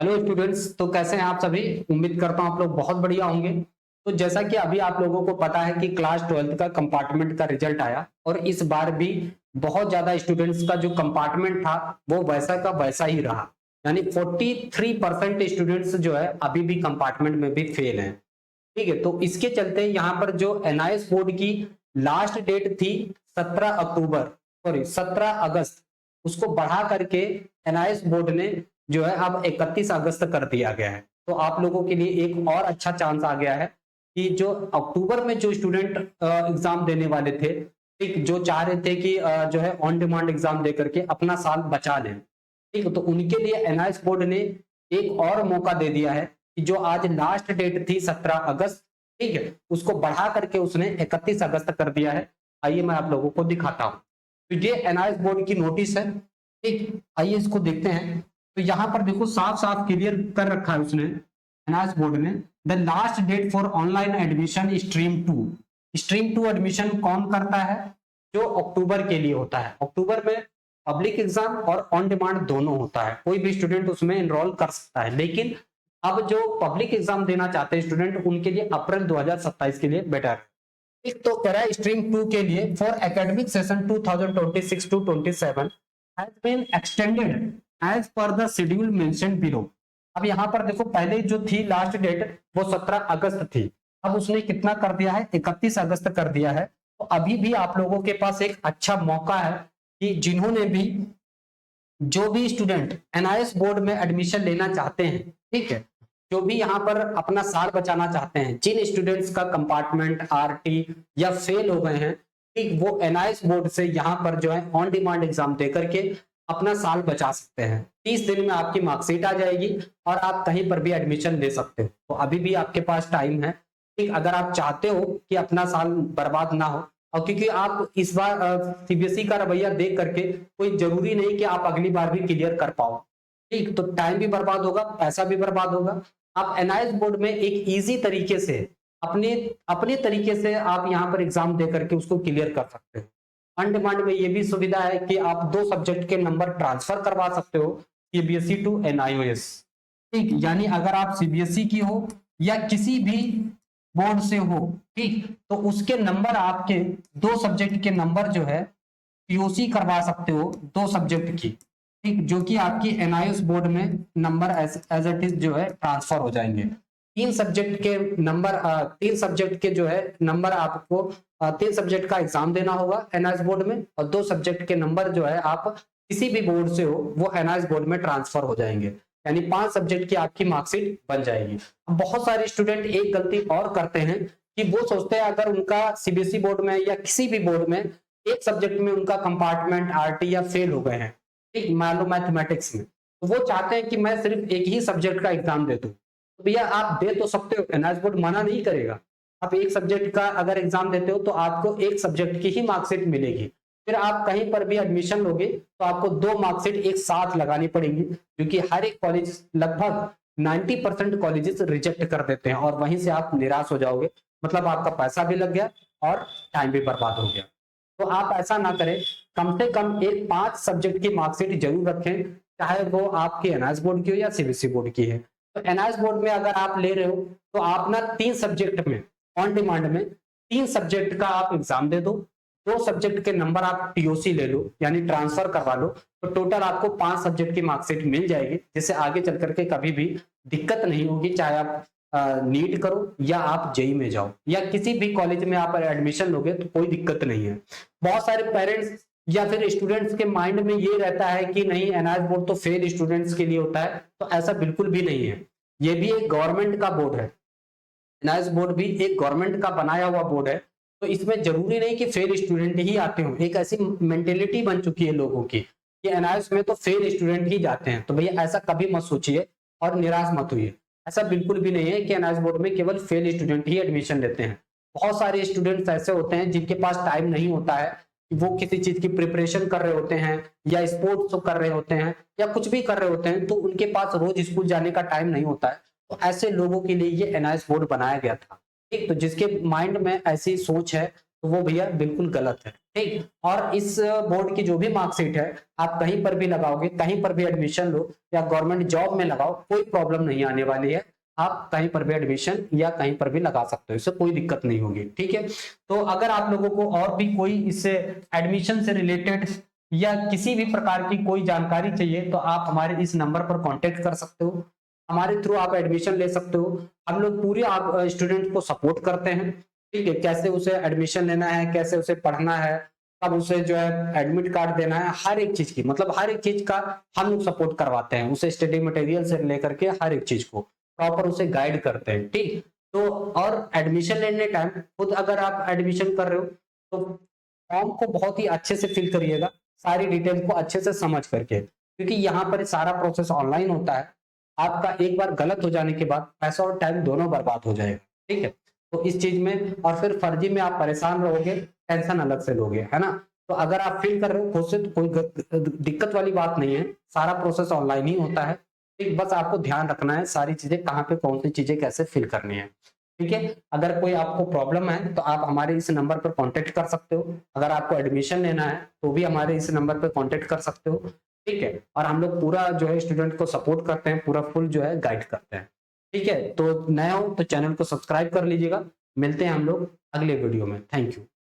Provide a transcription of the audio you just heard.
Hello students, तो कैसे हैं आप सभी। उम्मीद करता हूं आप लोग बहुत बढ़िया होंगे। तो जैसा कि अभी आप लोगों को पता है कि क्लास 12th का कंपार्टमेंट का रिजल्ट आया और इस बार भी बहुत ज्यादा स्टूडेंट्स का जो कंपार्टमेंट था वो वैसा का वैसा ही रहा। यानी 43% स्टूडेंट्स जो है अभी भी कंपार्टमेंट में भी फेल हैं। ठीक है, तो इसके चलते यहाँ पर जो एनआईएस बोर्ड की लास्ट डेट थी 17 अगस्त, उसको बढ़ा करके एनआईएस बोर्ड ने जो है अब 31 अगस्त कर दिया गया है। तो आप लोगों के लिए एक और अच्छा चांस आ गया है कि जो अक्टूबर में जो स्टूडेंट एग्जाम देने वाले थे, ठीक, जो चाह रहे थे कि जो है ऑन डिमांड एग्जाम दे करके अपना साल बचा लें, ठीक, तो उनके लिए एनआईएस बोर्ड ने एक और मौका दे दिया है कि जो आज लास्ट डेट थी 17 अगस्त, ठीक है, उसको बढ़ा करके उसने 31 अगस्त कर दिया है। आइए मैं आप लोगों को दिखाता हूँ। तो ये एनआईएस बोर्ड की नोटिस है, ठीक, आइए इसको देखते हैं। तो यहाँ पर देखो साफ साफ क्लियर कर रखा है उसने, एनआईएस बोर्ड ने, the last date for online admission stream 2 admission कौन करता है? जो अक्टूबर के लिए होता है। अक्टूबर में पब्लिक एग्जाम और ऑन डिमांड दोनों होता है, कोई भी स्टूडेंट उसमें एनरोल कर सकता है। लेकिन अब जो पब्लिक एग्जाम देना चाहते हैं स्टूडेंट, उनके लिए अप्रैल 2027 के लिए बेटर है। एक तो कह रहा है स्ट्रीम 2 के लिए for academic session 2026 to 27 has been extended as per the schedule mentioned below. अब यहाँ पर देखो पहले जो थी लास्ट डेट वो 17 अगस्त थी, अब उसने कितना कर दिया है, 31 अगस्त कर दिया है। तो अभी भी आप लोगों के पास एक अच्छा मौका है कि जिन्होंने भी, जो भी स्टूडेंट एनआईएस बोर्ड में एडमिशन लेना चाहते हैं, ठीक है, जो भी यहाँ पर अपना साल बचाना चाहते हैं, जिन स्टूडेंट्स का कंपार्टमेंट आरटी या फेल हो गए हैं, ठीक, वो एनआईएस बोर्ड से यहाँ पर जो है ऑन डिमांड एग्जाम दे करके अपना साल बचा सकते हैं। 30 दिन में आपकी मार्कशीट आ जाएगी और आप कहीं पर भी एडमिशन ले सकते हो। तो अभी भी आपके पास टाइम है, ठीक, अगर आप चाहते हो कि अपना साल बर्बाद ना हो। और क्योंकि आप इस बार सीबीएसई का रवैया देख करके कोई जरूरी नहीं कि आप अगली बार भी क्लियर कर पाओ, ठीक, तो टाइम भी बर्बाद होगा, पैसा भी बर्बाद होगा। आप एनआईएस बोर्ड में एक इजी तरीके से अपने अपने तरीके से आप यहाँ पर एग्जाम दे करके उसको क्लियर कर सकते हो। ऑन डिमांड में ये भी सुविधा है कि आप 2 सब्जेक्ट के नंबर ट्रांसफर करवा सकते हो, सीबीएसई टू एनआईओएस, ठीक, यानी अगर आप सीबीएसई की हो या किसी भी बोर्ड से हो, ठीक, तो उसके नंबर आपके 2 सब्जेक्ट के नंबर जो है पीओसी करवा सकते हो 2 सब्जेक्ट की, ठीक, जो कि आपकी एनआईएस बोर्ड में नंबर एज इट इज जो है ट्रांसफर हो जाएंगे। 3 सब्जेक्ट के नंबर 3 सब्जेक्ट के जो है नंबर आपको 3 सब्जेक्ट का एग्जाम देना होगा एनआईएस बोर्ड में, और 2 सब्जेक्ट के नंबर जो है आप किसी भी बोर्ड से हो वो एनआईएस बोर्ड में ट्रांसफर हो जाएंगे, यानी 5 सब्जेक्ट की आपकी मार्कशीट बन जाएगी। बहुत सारे स्टूडेंट एक गलती और करते हैं कि वो सोचते हैं अगर उनका सीबीएसई बोर्ड में या किसी भी बोर्ड में एक सब्जेक्ट में उनका कंपार्टमेंट आरटी या फेल हो गए हैं, ठीक, मान लो मैथमेटिक्स में, तो वो चाहते हैं कि मैं सिर्फ एक ही सब्जेक्ट का एग्जाम दे दूं। तो भैया आप दे तो सकते हो, एनआईएस बोर्ड मना नहीं करेगा। आप एक सब्जेक्ट का अगर एग्जाम देते हो तो आपको एक सब्जेक्ट की ही मार्कशीट मिलेगी। फिर आप कहीं पर भी एडमिशन लोगे तो आपको 2 मार्कशीट एक साथ लगानी पड़ेगी, क्योंकि हर एक कॉलेज, लगभग 90% कॉलेजेस रिजेक्ट कर देते हैं और वहीं से आप निराश हो जाओगे। मतलब आपका पैसा भी लग गया और टाइम भी बर्बाद हो गया। तो आप ऐसा ना करें, कम से कम एक 5 सब्जेक्ट की मार्कशीट जरूर रखें, चाहे वो आपकी एनआईएस बोर्ड की हो या सीबीएसई बोर्ड की है। तो एनआईएस बोर्ड में अगर आप ले रहे हो तो आप ना 3 सब्जेक्ट में ऑन डिमांड में 3 सब्जेक्ट का आप एग्जाम दे दो, 2 सब्जेक्ट के नंबर आप टीओसी ले लो यानी ट्रांसफर करवा लो, तो टोटल आपको 5 सब्जेक्ट की मार्कशीट मिल जाएगी, जिससे आगे चल करके कभी भी दिक्कत नहीं होगी, चाहे आप नीट करो या आप जेई में जाओ या किसी भी कॉलेज में आप एडमिशन लोगे तो कोई दिक्कत नहीं है। बहुत सारे पेरेंट्स या फिर स्टूडेंट्स के माइंड में ये रहता है कि नहीं एनआईएस बोर्ड तो फेल स्टूडेंट्स के लिए होता है, तो ऐसा बिल्कुल भी नहीं है। ये भी एक गवर्नमेंट का बोर्ड है, एनआईएस बोर्ड भी एक गवर्नमेंट का बनाया हुआ बोर्ड है। तो इसमें जरूरी नहीं कि फेल स्टूडेंट ही आते हो, एक ऐसी मेंटेलिटी बन चुकी है लोगों की कि एनआईएस में तो फेल स्टूडेंट ही जाते हैं। तो भैया ऐसा कभी मत सोचिए और निराश मत होइए। ऐसा बिल्कुल भी नहीं है कि एनआईएस बोर्ड में केवल फेल स्टूडेंट ही एडमिशन लेते हैं। बहुत सारे स्टूडेंट्स ऐसे होते हैं जिनके पास टाइम नहीं होता है, वो किसी चीज की प्रिपरेशन कर रहे होते हैं या स्पोर्ट्स कर रहे होते हैं या कुछ भी कर रहे होते हैं, तो उनके पास रोज स्कूल जाने का टाइम नहीं होता है। तो ऐसे लोगों के लिए ये एनआईएस बोर्ड बनाया गया था, ठीक, तो जिसके माइंड में ऐसी सोच है तो वो भैया बिल्कुल गलत है। ठीक, और इस बोर्ड की जो भी मार्कशीट है आप कहीं पर भी लगाओगे, कहीं पर भी एडमिशन लो या गवर्नमेंट जॉब में लगाओ, कोई प्रॉब्लम नहीं आने वाली है। आप कहीं पर भी एडमिशन या कहीं पर भी लगा सकते हो, इससे कोई दिक्कत नहीं होगी। ठीक है, तो अगर आप लोगों को और भी कोई इससे एडमिशन से रिलेटेड या किसी भी प्रकार की कोई जानकारी चाहिए तो आप हमारे इस नंबर पर कांटेक्ट कर सकते हो, हमारे थ्रू आप एडमिशन ले सकते हो। हम लोग पूरे आप स्टूडेंट को सपोर्ट करते हैं। ठीक है, कैसे उसे एडमिशन लेना है, कैसे उसे पढ़ना है, कब उसे जो है एडमिट कार्ड देना है, हर एक चीज की, मतलब हर एक चीज का हम लोग सपोर्ट करवाते हैं, उसे स्टडी मटेरियल से लेकर के हर एक चीज को प्रॉपर उसे गाइड करते हैं। ठीक, तो और एडमिशन लेने टाइम खुद अगर आप एडमिशन कर रहे हो तो फॉर्म को बहुत ही अच्छे से फिल करिएगा, सारी डिटेल को अच्छे से समझ करके, क्योंकि यहाँ पर सारा प्रोसेस ऑनलाइन होता है। आपका एक बार गलत हो जाने के बाद पैसा और टाइम दोनों बर्बाद हो जाएगा। ठीक है, तो इस चीज में और फिर फर्जी में आप परेशान रहोगे, टेंशन अलग से लोगे, है ना। तो अगर आप फिल कर रहे हो खुद से तो कोई दिक्कत वाली बात नहीं है, सारा प्रोसेस ऑनलाइन ही होता है। ठीक, बस आपको ध्यान रखना है सारी चीजें कहाँ पे कौन सी चीजें कैसे फिल करनी है। ठीक है, अगर कोई आपको प्रॉब्लम है तो आप हमारे इस नंबर पर कांटेक्ट कर सकते हो, अगर आपको एडमिशन लेना है तो भी हमारे इस नंबर पर कांटेक्ट कर सकते हो। ठीक है, और हम लोग पूरा जो है स्टूडेंट को सपोर्ट करते हैं, पूरा फुल जो है गाइड करते हैं। ठीक है, तो नए हो तो चैनल को सब्सक्राइब कर लीजिएगा। मिलते हैं हम लोग अगले वीडियो में। Thank you.